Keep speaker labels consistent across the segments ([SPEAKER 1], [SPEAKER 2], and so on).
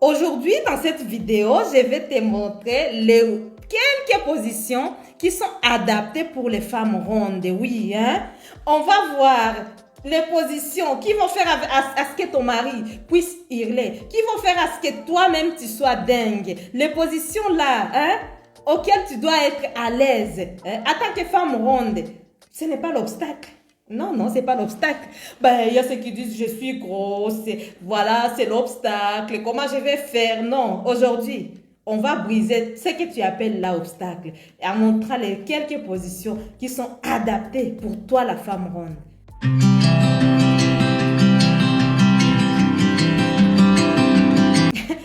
[SPEAKER 1] Aujourd'hui, dans cette vidéo, je vais te montrer quelques positions qui sont adaptées pour les femmes rondes. Oui, hein? On va voir les positions qui vont faire à ce que ton mari puisse hurler, qui vont faire à ce que toi-même tu sois dingue. Les positions là, hein, auxquelles tu dois être à l'aise, hein, en tant que femme ronde. Ce n'est pas l'obstacle. Non, non, c'est pas l'obstacle. Ben, il y a ceux qui disent je suis grosse, voilà, c'est l'obstacle, comment je vais faire? Non, aujourd'hui, on va briser ce que tu appelles l'obstacle et on montrera les quelques positions qui sont adaptées pour toi, la femme ronde.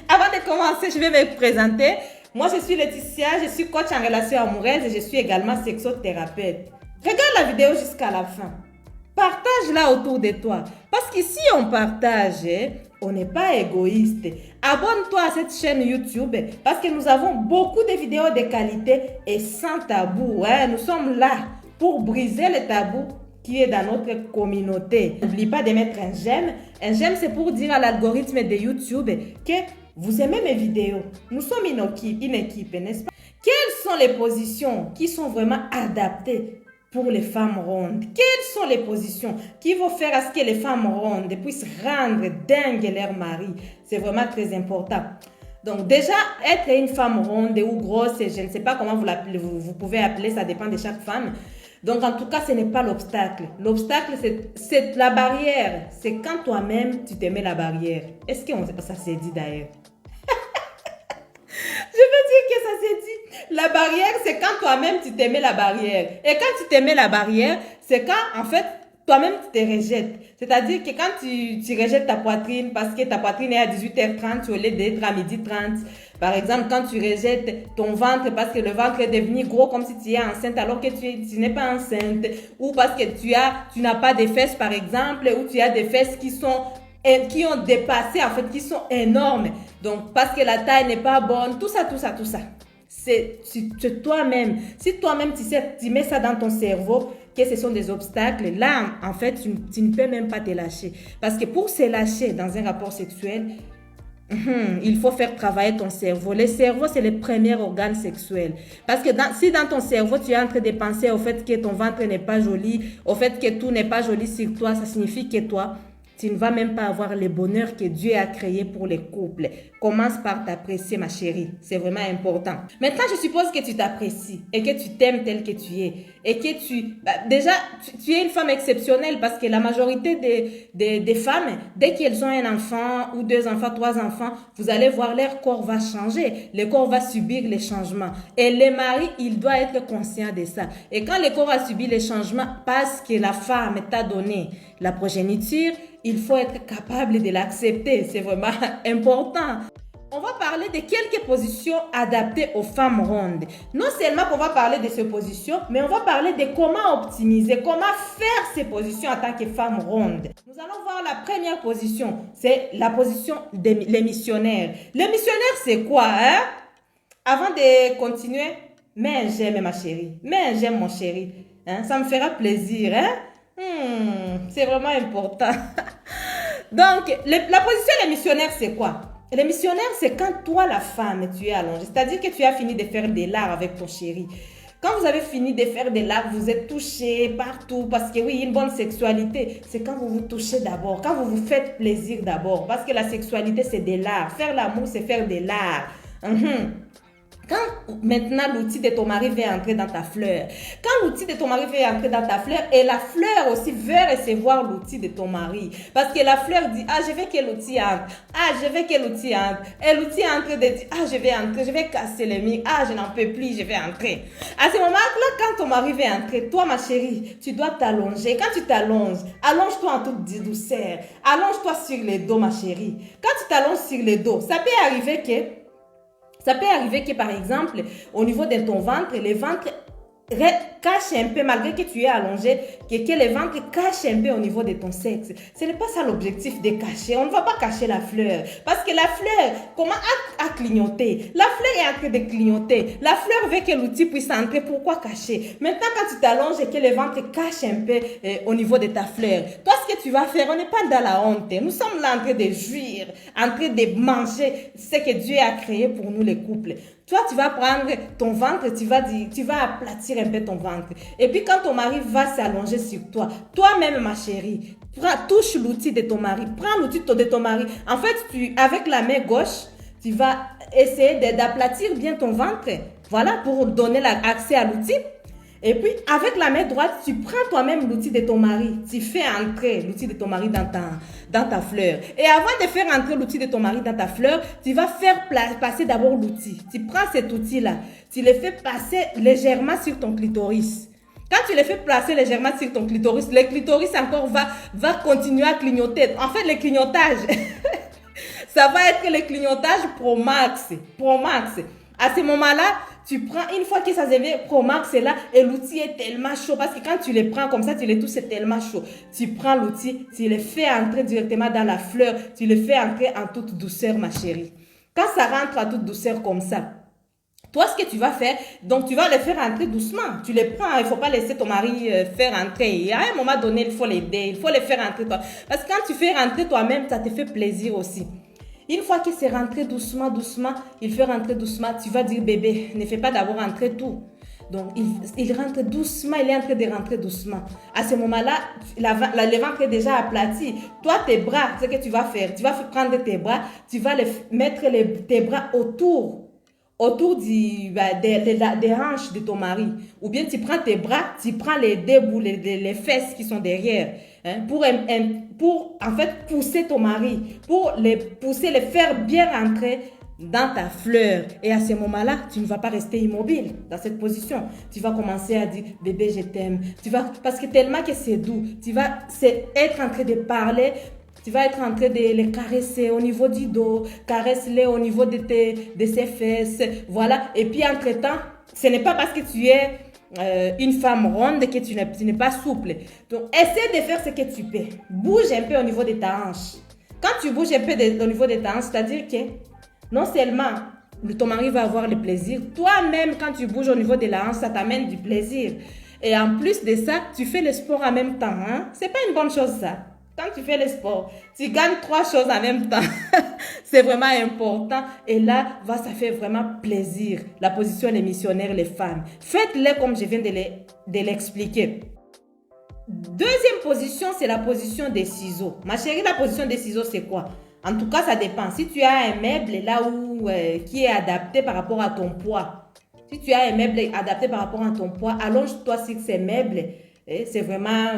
[SPEAKER 1] Avant de commencer, je vais me présenter. Moi, je suis Laetitia, je suis coach en relations amoureuses et je suis également sexothérapeute. Regarde la vidéo jusqu'à la fin. Partage-la autour de toi. Parce que si on partage, on n'est pas égoïste. Abonne-toi à cette chaîne YouTube parce que nous avons beaucoup de vidéos de qualité et sans tabou. Nous sommes là pour briser le tabou qui est dans notre communauté. N'oublie pas de mettre un j'aime. Un j'aime, c'est pour dire à l'algorithme de YouTube que vous aimez mes vidéos. Nous sommes une équipe, n'est-ce pas? Quelles sont les positions qui sont vraiment adaptées pour les femmes rondes? Quelles sont les positions qui vont faire à ce que les femmes rondes puissent rendre dingue leur mari? C'est vraiment très important. Donc déjà, être une femme ronde ou grosse, je ne sais pas comment vous pouvez appeler, ça dépend de chaque femme. Donc en tout cas, ce n'est pas l'obstacle. L'obstacle, c'est la barrière. C'est quand toi-même, tu te mets la barrière. Est-ce que ça s'est dit d'ailleurs? Je veux dire que ça s'est dit. La barrière, c'est quand toi-même, tu te mets la barrière. Et quand tu te mets la barrière, c'est quand, en fait, toi-même, tu te rejettes. C'est-à-dire que quand tu rejettes ta poitrine parce que ta poitrine est à 18h30 au lieu d'être à 12h30. Par exemple, quand tu rejettes ton ventre parce que le ventre est devenu gros comme si tu es enceinte alors que tu n'es pas enceinte. Ou parce que tu n'as pas de fesses, par exemple, ou tu as des fesses qui ont dépassé, en fait, qui sont énormes. Donc, parce que la taille n'est pas bonne, tout ça. C'est toi-même. Si toi-même, tu mets ça dans ton cerveau, que ce sont des obstacles, là, en fait, tu ne peux même pas te lâcher. Parce que pour se lâcher dans un rapport sexuel, il faut faire travailler ton cerveau. Le cerveau, c'est le premier organe sexuel. Parce que si dans ton cerveau, tu es en train de penser au fait que ton ventre n'est pas joli, au fait que tout n'est pas joli sur toi, ça signifie que toi, tu ne vas même pas avoir le bonheur que Dieu a créé pour les couples. Commence par t'apprécier, ma chérie. C'est vraiment important. Maintenant, je suppose que tu t'apprécies et que tu t'aimes tel que tu es. Et que déjà, tu es une femme exceptionnelle parce que la majorité des femmes, dès qu'elles ont un enfant ou 2 enfants, 3 enfants, vous allez voir leur corps va changer. Le corps va subir les changements. Et le mari, il doit être conscient de ça. Et quand le corps a subi les changements parce que la femme t'a donné la progéniture, il faut être capable de l'accepter. C'est vraiment important. On va parler de quelques positions adaptées aux femmes rondes. Non seulement qu'on va parler de ces positions, mais on va parler de comment optimiser, comment faire ces positions en tant que femme ronde. Nous allons voir la première position. C'est la position des missionnaires. Les missionnaires, c'est quoi, hein? Avant de continuer, mais j'aime ma chérie. Mais j'aime mon chéri. Hein? Ça me fera plaisir, hein? C'est vraiment important. Donc, la position des missionnaires, c'est quoi? Les missionnaires, c'est quand toi, la femme, tu es allongée. C'est-à-dire que tu as fini de faire des lards avec ton chéri. Quand vous avez fini de faire des lards, vous êtes touchés partout. Parce que oui, une bonne sexualité, c'est quand vous vous touchez d'abord. Quand vous vous faites plaisir d'abord. Parce que la sexualité, c'est des lards. Faire l'amour, c'est faire des lards. Quand maintenant l'outil de ton mari veut entrer dans ta fleur, quand l'outil de ton mari veut entrer dans ta fleur, et la fleur aussi veut recevoir l'outil de ton mari, parce que la fleur dit, ah, je veux que l'outil entre, ah, je veux que l'outil entre, et l'outil entre de dire, ah, je vais entrer, je vais casser les murs, ah, je n'en peux plus, je vais entrer. À ce moment-là, quand ton mari veut entrer, toi, ma chérie, tu dois t'allonger. Quand tu t'allonges, allonge-toi en toute douceur, allonge-toi sur le dos, ma chérie. Quand tu t'allonges sur le dos, ça peut arriver que, par exemple, au niveau de ton ventre, le ventre cache un peu, malgré que tu es allongé, que le ventre cache un peu au niveau de ton sexe. Ce n'est pas ça l'objectif de cacher. On ne va pas cacher la fleur. Parce que la fleur, comment a clignoté? La fleur est en train de clignoter. La fleur veut que l'outil puisse entrer. Pourquoi cacher? Maintenant, quand tu t'allonges et que le ventre cache un peu au niveau de ta fleur, toi, ce que tu vas faire, on n'est pas dans la honte. Nous sommes là en train de jouir, en train de manger ce que Dieu a créé pour nous les couples. Toi, tu vas prendre ton ventre, tu vas aplatir un peu ton ventre. Et puis, quand ton mari va s'allonger sur toi, toi-même, ma chérie, touche l'outil de ton mari. Prends l'outil de ton mari. En fait, avec la main gauche, tu vas essayer d'aplatir bien ton ventre. Voilà, pour donner accès à l'outil. Et puis, avec la main droite, tu prends toi-même l'outil de ton mari. Tu fais entrer l'outil de ton mari dans ta fleur. Et avant de faire entrer l'outil de ton mari dans ta fleur, tu vas faire passer d'abord l'outil. Tu prends cet outil-là, tu le fais passer légèrement sur ton clitoris. Quand tu le fais passer légèrement sur ton clitoris, le clitoris encore va continuer à clignoter. En fait, le clignotage, ça va être le clignotage pro max. À ce moment-là, tu prends, une fois que ça devient pro max là, et l'outil est tellement chaud, parce que quand tu les prends comme ça, tu les touches, c'est tellement chaud. Tu prends l'outil, tu le fais entrer directement dans la fleur, tu le fais entrer en toute douceur, ma chérie. Quand ça rentre en toute douceur comme ça, toi, ce que tu vas faire, donc tu vas le faire entrer doucement. Tu les prends, il ne faut pas laisser ton mari faire entrer. Et à un moment donné, il faut l'aider, il faut le faire entrer toi. Parce que quand tu fais rentrer toi-même, ça te fait plaisir aussi. Une fois qu'il s'est rentré doucement, il fait rentrer doucement, tu vas dire bébé, ne fais pas d'abord rentrer tout. Donc, il rentre doucement, il est en train de rentrer doucement. À ce moment-là, le ventre est déjà aplati. Toi, tes bras, ce que tu vas faire, tu vas prendre tes bras, tu vas mettre tes bras autour des hanches de ton mari. Ou bien tu prends tes bras, tu prends les deux bouts, les fesses qui sont derrière, hein, pour en fait pousser ton mari, pour les pousser, les faire bien rentrer dans ta fleur. Et à ce moment-là, tu ne vas pas rester immobile dans cette position. Tu vas commencer à dire bébé, je t'aime. Parce que tellement que c'est doux, tu vas être en train de parler. Tu vas être en train de les caresser au niveau du dos, caresse-les au niveau de ses fesses, voilà. Et puis, entre-temps, ce n'est pas parce que tu es une femme ronde que tu n'es pas souple. Donc, essaie de faire ce que tu peux. Bouge un peu au niveau de ta hanche. Quand tu bouges un peu au niveau de ta hanche, c'est-à-dire que non seulement ton mari va avoir le plaisir, toi-même, quand tu bouges au niveau de la hanche, ça t'amène du plaisir. Et en plus de ça, tu fais le sport en même temps. Hein? C'est pas une bonne chose, ça. Quand tu fais le sport, tu gagnes 3 choses en même temps. C'est vraiment important. Et là, ça fait vraiment plaisir. La position des missionnaires, les femmes. Faites-le comme je viens de l'expliquer. Deuxième position, c'est la position des ciseaux. Ma chérie, la position des ciseaux, c'est quoi? En tout cas, ça dépend. Si tu as un meuble là qui est adapté par rapport à ton poids, si tu as un meuble adapté par rapport à ton poids, allonge-toi sur ces meubles. C'est vraiment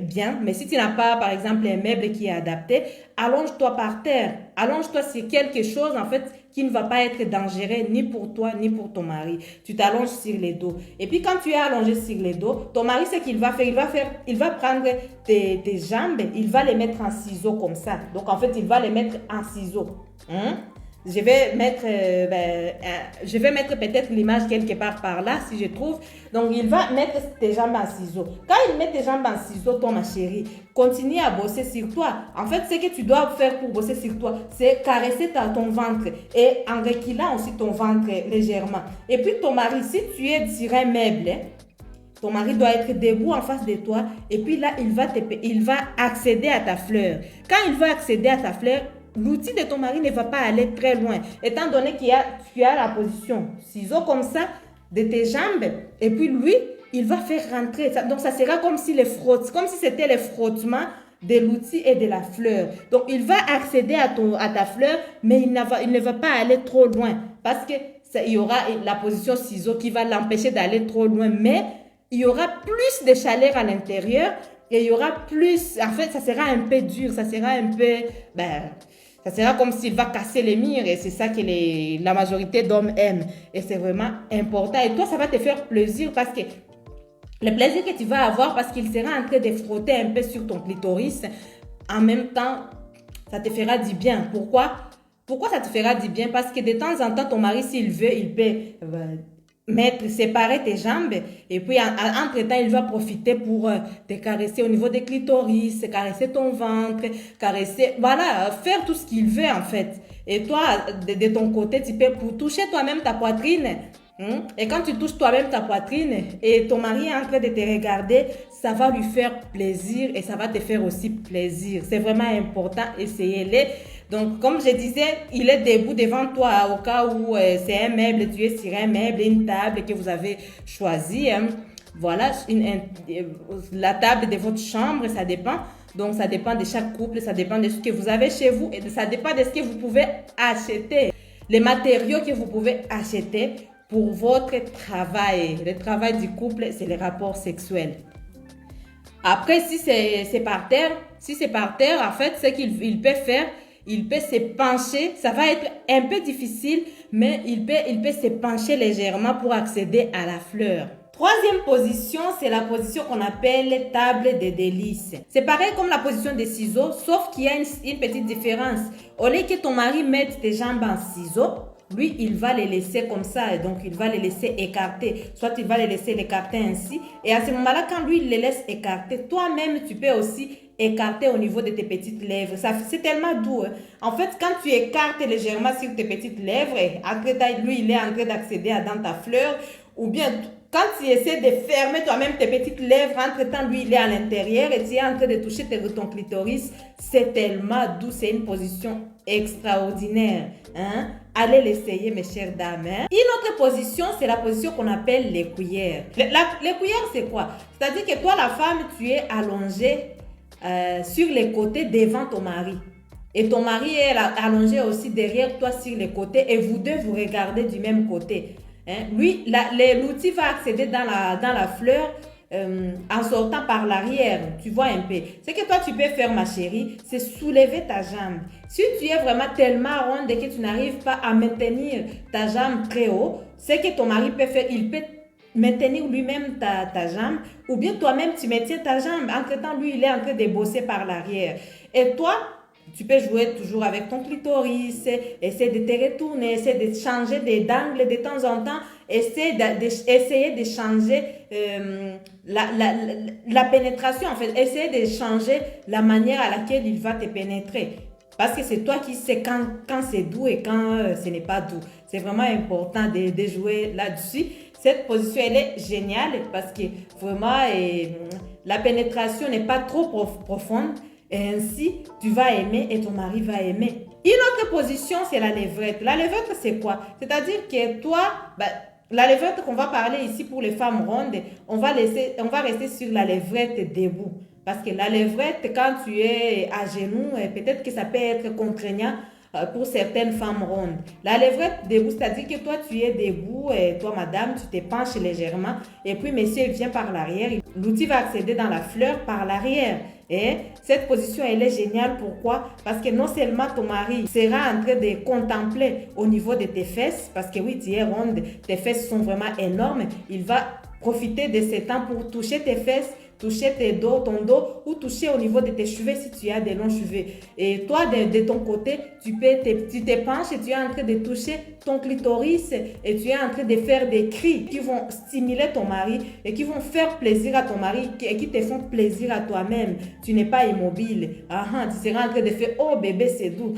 [SPEAKER 1] bien. Mais si tu n'as pas, par exemple, un meuble qui est adapté, allonge-toi par terre. Allonge-toi sur quelque chose, en fait, qui ne va pas être dangereux ni pour toi, ni pour ton mari. Tu t'allonges sur les dos. Et puis, quand tu es allongé sur les dos, ton mari, ce qu'il va faire, il va prendre tes jambes, il va les mettre en ciseaux comme ça. Donc, en fait, il va les mettre en ciseaux. Je vais mettre peut-être l'image quelque part par là, si je trouve. Donc, il va mettre tes jambes en ciseaux. Quand il met tes jambes en ciseaux, toi, ma chérie, continue à bosser sur toi. En fait, ce que tu dois faire pour bosser sur toi, c'est caresser ton ventre et en reculant aussi ton ventre légèrement. Et puis, ton mari, si tu es sur un meuble, ton mari doit être debout en face de toi. Et puis là, il va accéder à ta fleur. Quand il va accéder à ta fleur, l'outil de ton mari ne va pas aller très loin, étant donné que tu as la position ciseaux comme ça de tes jambes, et puis lui, il va faire rentrer. Donc, ça sera comme si c'était le frottement de l'outil et de la fleur. Donc, il va accéder à ta fleur, mais il ne va pas aller trop loin, parce que il y aura la position ciseaux qui va l'empêcher d'aller trop loin, mais il y aura plus de chaleur à l'intérieur, et il y aura plus, en fait, ça sera un peu dur, ça sera un peu, ça sera comme s'il va casser les murs, et c'est ça que la majorité d'hommes aiment. Et c'est vraiment important. Et toi, ça va te faire plaisir parce que le plaisir que tu vas avoir, parce qu'il sera en train de frotter un peu sur ton clitoris, en même temps, ça te fera du bien. Pourquoi ça te fera du bien? Parce que de temps en temps, ton mari, s'il veut, il peut séparer tes jambes et puis entre-temps, il va profiter pour te caresser au niveau des clitoris, caresser ton ventre, caresser, voilà, faire tout ce qu'il veut en fait. Et toi, de ton côté, tu peux pour toucher toi-même ta poitrine. Et quand tu touches toi-même ta poitrine et ton mari est en train de te regarder, ça va lui faire plaisir et ça va te faire aussi plaisir. C'est vraiment important, essayez-le. Donc, comme je disais, il est debout devant toi au cas où c'est un meuble, tu es sur un meuble, une table que vous avez choisi. Voilà, la table de votre chambre, ça dépend. Donc, ça dépend de chaque couple, ça dépend de ce que vous avez chez vous et ça dépend de ce que vous pouvez acheter. Les matériaux que vous pouvez acheter pour votre travail. Le travail du couple, c'est les rapports sexuels. Après, si c'est par terre, en fait, ce qu'il peut faire, il peut se pencher. Ça va être un peu difficile, mais il peut se pencher légèrement pour accéder à la fleur. Troisième position, c'est la position qu'on appelle table de délices. C'est pareil comme la position des ciseaux, sauf qu'il y a une petite différence. Au lieu que ton mari mette tes jambes en ciseaux, lui, il va les laisser comme ça, et donc il va les laisser écarter. Soit il va les laisser l'écarter ainsi. Et à ce moment-là, quand lui, il les laisse écarter, toi-même, tu peux aussi écarter au niveau de tes petites lèvres. C'est tellement doux. Hein. En fait, quand tu écartes légèrement sur tes petites lèvres, lui, il est en train d'accéder dans ta fleur, ou bien quand tu essaies de fermer toi-même tes petites lèvres, entre-temps, lui, il est à l'intérieur et tu es en train de toucher ton clitoris, c'est tellement doux, c'est une position extraordinaire. Hein? Allez l'essayer, mes chères dames. Hein? Une autre position, c'est la position qu'on appelle les cuillères. Les cuillères, c'est quoi? C'est-à-dire que toi, la femme, tu es allongée sur les côtés devant ton mari. Et ton mari est allongé aussi derrière toi sur les côtés et vous deux, vous regardez du même côté. Hein? Lui, l'outil va accéder dans la fleur en sortant par l'arrière. Tu vois un peu. Ce que toi, tu peux faire, ma chérie, c'est soulever ta jambe. Si tu es vraiment tellement ronde et que tu n'arrives pas à maintenir ta jambe très haut, ce que ton mari peut faire, il peut maintenir lui-même ta jambe ou bien toi-même, tu maintiens ta jambe. Entre-temps, lui, il est en train de bosser par l'arrière. Et toi, tu peux jouer toujours avec ton clitoris, essayer de te retourner, essayer de changer d'angle de temps en temps, essayer de changer la pénétration, en fait, essayer de changer la manière à laquelle il va te pénétrer. Parce que c'est toi qui sais quand c'est doux et quand ce n'est pas doux. C'est vraiment important de jouer là-dessus. Cette position, elle est géniale parce que vraiment, la pénétration n'est pas trop profonde. Et ainsi, tu vas aimer et ton mari va aimer. Une autre position, c'est la levrette. La levrette, c'est quoi? C'est-à-dire que toi, la levrette qu'on va parler ici pour les femmes rondes, on va rester sur la levrette debout. Parce que la levrette, quand tu es à genoux, peut-être que ça peut être contraignant pour certaines femmes rondes. La levrette debout, c'est-à-dire que toi, tu es debout et toi, madame, tu te penches légèrement. Et puis, monsieur, il vient par l'arrière. L'outil va accéder dans la fleur par l'arrière. Et cette position, elle est géniale. Pourquoi? Parce que non seulement ton mari sera en train de contempler au niveau de tes fesses, parce que oui, tu es ronde, tes fesses sont vraiment énormes. Il va profiter de ce temps pour toucher tes fesses, toucher ton dos ou toucher au niveau de tes cheveux si tu as des longs cheveux. Et toi, de ton côté, tu te penches et tu es en train de toucher ton clitoris et tu es en train de faire des cris qui vont stimuler ton mari et qui vont faire plaisir à ton mari et qui te font plaisir à toi-même. Tu n'es pas immobile. Tu seras en train de faire « Oh bébé, c'est doux. »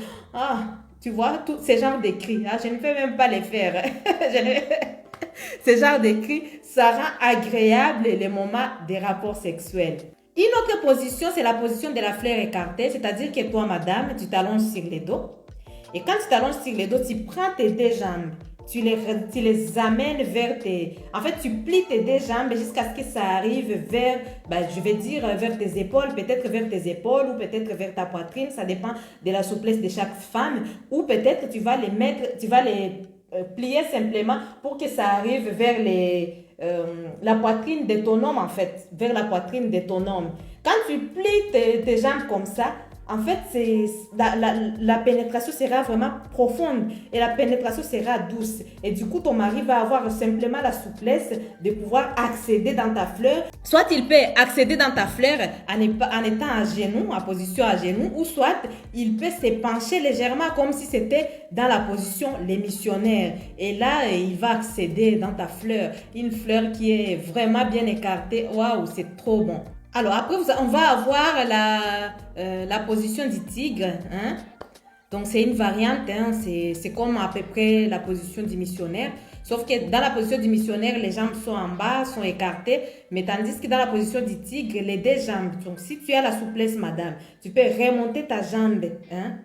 [SPEAKER 1] Tu vois, tous ces genres de cris. Je ne peux même pas les faire. Ce genre de cris, ça rend agréable les moments des rapports sexuels. Une autre position, c'est la position de la fleur écartée, c'est-à-dire que toi, madame, tu t'allonges sur les dos. Et quand tu t'allonges sur les dos, tu prends tes deux jambes, tu les amènes vers En fait, tu plies tes deux jambes jusqu'à ce que ça arrive vers, je vais dire, vers tes épaules, peut-être vers tes épaules ou peut-être vers ta poitrine, ça dépend de la souplesse de chaque femme. Ou peut-être tu vas les plier simplement pour que ça arrive vers la poitrine de ton homme, en fait, vers la poitrine de ton homme. Quand tu plies tes jambes comme ça, en fait, la pénétration sera vraiment profonde et la pénétration sera douce. Et du coup, ton mari va avoir simplement la souplesse de pouvoir accéder dans ta fleur. Soit il peut accéder dans ta fleur en étant à genoux, en position à genoux, ou soit il peut se pencher légèrement comme si c'était dans la position les missionnaires. Et là, il va accéder dans ta fleur. Une fleur qui est vraiment bien écartée. Waouh, c'est trop bon. Alors après, on va avoir la position du tigre. Hein? Donc c'est une variante, hein? C'est comme à peu près la position du missionnaire. Sauf que dans la position du missionnaire, les jambes sont en bas, sont écartées. Mais tandis que dans la position du tigre, les deux jambes. Donc si tu as la souplesse, madame, tu peux remonter ta jambe hein,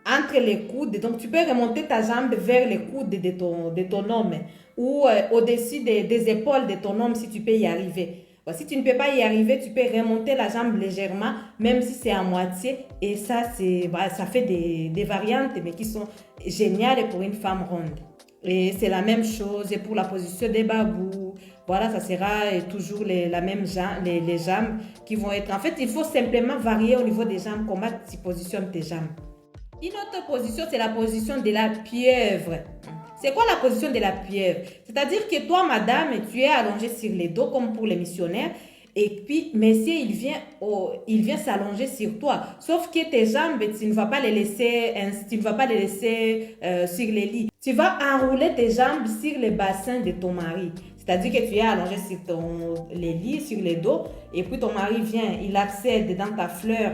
[SPEAKER 1] entre les coudes. Donc tu peux remonter ta jambe vers les coudes de ton homme. Ou au-dessus des épaules de ton homme si tu peux y arriver. Si tu ne peux pas y arriver, tu peux remonter la jambe légèrement, même si c'est à moitié. Et ça, ça fait des variantes, mais qui sont géniales pour une femme ronde. Et c'est la même chose pour la position des babous. Voilà, ça sera toujours les jambes qui vont être... En fait, il faut simplement varier au niveau des jambes, comment tu positionnes tes jambes. Une autre position, c'est la position de la pieuvre. C'est quoi la position de la pieuvre? C'est-à-dire que toi, madame, tu es allongée sur les dos comme pour les missionnaires. Et puis, monsieur, il vient s'allonger sur toi. Sauf que tes jambes, tu ne vas pas les laisser, sur les lits. Tu vas enrouler tes jambes sur les bassins de ton mari. C'est-à-dire que tu es allongé sur les lits, sur les dos. Et puis, ton mari vient, il accède dans ta fleur.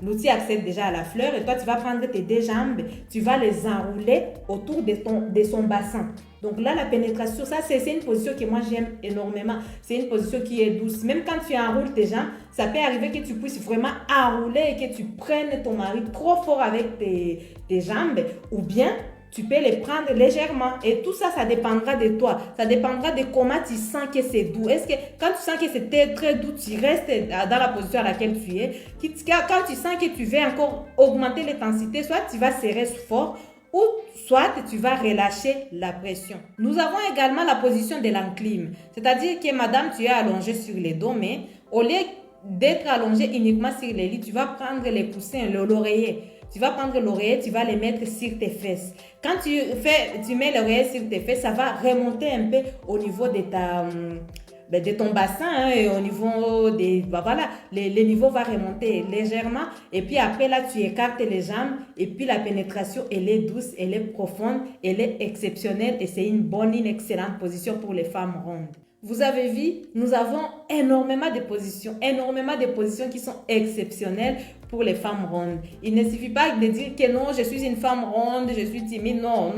[SPEAKER 1] L'outil accède déjà à la fleur et toi, tu vas prendre tes deux jambes, tu vas les enrouler autour de son bassin. Donc là, la pénétration, ça, c'est une position que moi, j'aime énormément. C'est une position qui est douce. Même quand tu enroules tes jambes, ça peut arriver que tu puisses vraiment enrouler et que tu prennes ton mari trop fort avec tes jambes ou bien tu peux les prendre légèrement. Et tout ça, ça dépendra de toi. Ça dépendra de comment tu sens que c'est doux. Est-ce que quand tu sens que c'est très doux, tu restes dans la position à laquelle tu es. Quand tu sens que tu veux encore augmenter l'intensité, soit tu vas serrer fort ou soit tu vas relâcher la pression. Nous avons également la position de l'enclume. C'est-à-dire que madame, tu es allongée sur les dos, mais au lieu d'être allongée uniquement sur les lits, tu vas prendre les coussins, l'oreiller. Tu vas prendre l'oreiller, tu vas les mettre sur tes fesses. Quand tu mets l'oreiller sur tes fesses, ça va remonter un peu au niveau de ton bassin hein, et au niveau des... voilà, les niveaux vont remonter légèrement. Et puis après, là, tu écartes les jambes. Et puis la pénétration, elle est douce, elle est profonde, elle est exceptionnelle. Et c'est une excellente position pour les femmes rondes. Vous avez vu, nous avons énormément de positions qui sont exceptionnelles pour les femmes rondes. Il ne suffit pas de dire que non, je suis une femme ronde, je suis timide. Non.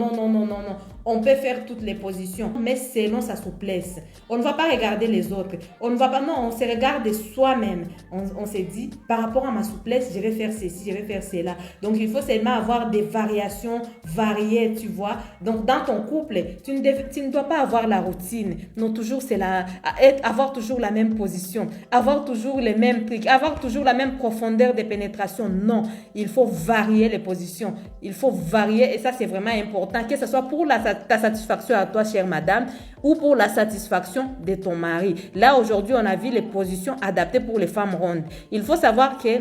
[SPEAKER 1] On peut faire toutes les positions, mais selon sa souplesse. On ne va pas regarder les autres. On se regarde soi-même. On se dit, par rapport à ma souplesse, je vais faire ceci, je vais faire cela. Donc, il faut seulement avoir des variations variées, tu vois. Donc, dans ton couple, tu ne dois pas avoir la routine. Non, toujours, avoir toujours la même position, avoir toujours les mêmes trucs, avoir toujours la même profondeur de pénétration. Non, il faut varier les positions. Il faut varier et ça, c'est vraiment important, que ce soit pour ta satisfaction à toi, chère madame, ou pour la satisfaction de ton mari. Là, aujourd'hui, on a vu les positions adaptées pour les femmes rondes. Il faut savoir que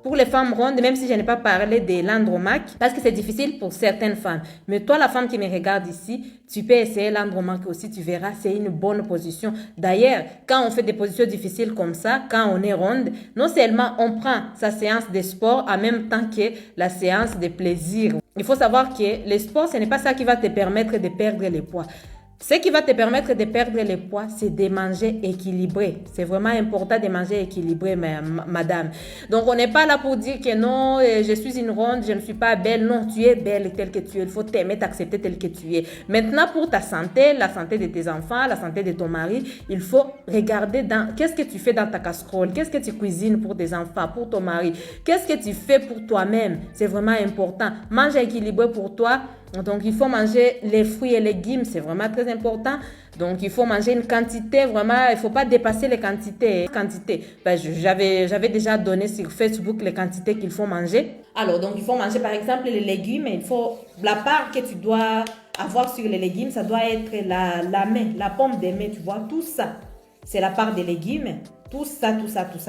[SPEAKER 1] pour les femmes rondes, même si je n'ai pas parlé de l'andromaque, parce que c'est difficile pour certaines femmes. Mais toi, la femme qui me regarde ici, tu peux essayer l'andromaque aussi, tu verras, c'est une bonne position. D'ailleurs, quand on fait des positions difficiles comme ça, quand on est ronde, non seulement on prend sa séance de sport en même temps que la séance de plaisir. Il faut savoir que le sport, ce n'est pas ça qui va te permettre de perdre le poids. Ce qui va te permettre de perdre le poids, c'est de manger équilibré. C'est vraiment important de manger équilibré, madame. Donc, on n'est pas là pour dire que non, je suis une ronde, je ne suis pas belle. Non, tu es belle telle que tu es. Il faut t'aimer, t'accepter telle que tu es. Maintenant, pour ta santé, la santé de tes enfants, la santé de ton mari, il faut regarder qu'est-ce que tu fais dans ta casserole, qu'est-ce que tu cuisines pour tes enfants, pour ton mari, qu'est-ce que tu fais pour toi-même. C'est vraiment important. Mange équilibré pour toi. Donc, il faut manger les fruits et légumes, c'est vraiment très important. Donc, il faut manger une quantité, vraiment, il ne faut pas dépasser les quantités. J'avais déjà donné sur Facebook les quantités qu'il faut manger. Alors, donc, il faut manger, par exemple, les légumes. La part que tu dois avoir sur les légumes, ça doit être la pomme des mains, tu vois, tout ça. C'est la part des légumes. Tout ça,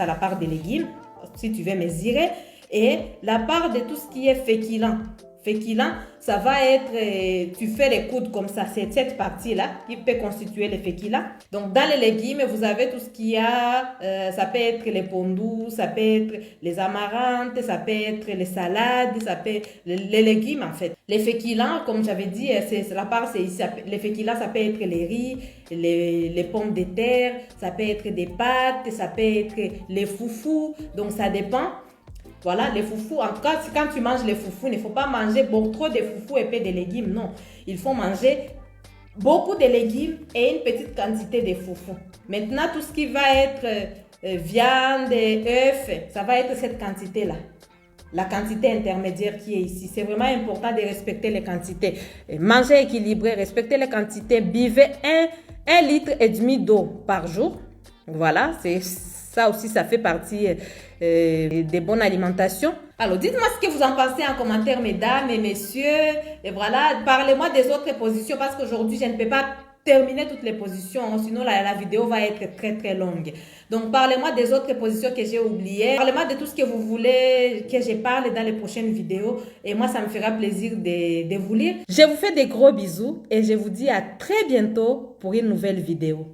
[SPEAKER 1] la part des légumes, si tu veux mesurer. Et la part de tout ce qui est féculent. Féculent, ça va être, tu fais les coudes comme ça, c'est cette partie-là qui peut constituer les féculents. Donc, dans les légumes, vous avez tout ce qu'il y a, ça peut être les pondous, ça peut être les amarantes, ça peut être les salades, ça peut être les légumes en fait. Les féculents, comme j'avais dit, c'est la part, c'est ici. Les féculents, ça peut être les riz, les pommes de terre, ça peut être des pâtes, ça peut être les foufous, donc ça dépend. Voilà, les foufous, en tout cas, quand tu manges les foufous, il ne faut pas manger beaucoup trop de foufous et peu de légumes, non. Il faut manger beaucoup de légumes et une petite quantité de foufous. Maintenant, tout ce qui va être viande, œufs, ça va être cette quantité-là. La quantité intermédiaire qui est ici. C'est vraiment important de respecter les quantités. Manger équilibré, respecter les quantités. Buvez 1,5 litre d'eau par jour. Voilà, ça aussi, ça fait partie des bonnes alimentations. Alors, dites-moi ce que vous en pensez en commentaire, mesdames et messieurs. Et voilà, parlez-moi des autres positions parce qu'aujourd'hui, je ne peux pas terminer toutes les positions, sinon la vidéo va être très très longue. Donc, parlez-moi des autres positions que j'ai oubliées. Parlez-moi de tout ce que vous voulez que je parle dans les prochaines vidéos. Et moi, ça me fera plaisir de vous lire. Je vous fais des gros bisous et je vous dis à très bientôt pour une nouvelle vidéo.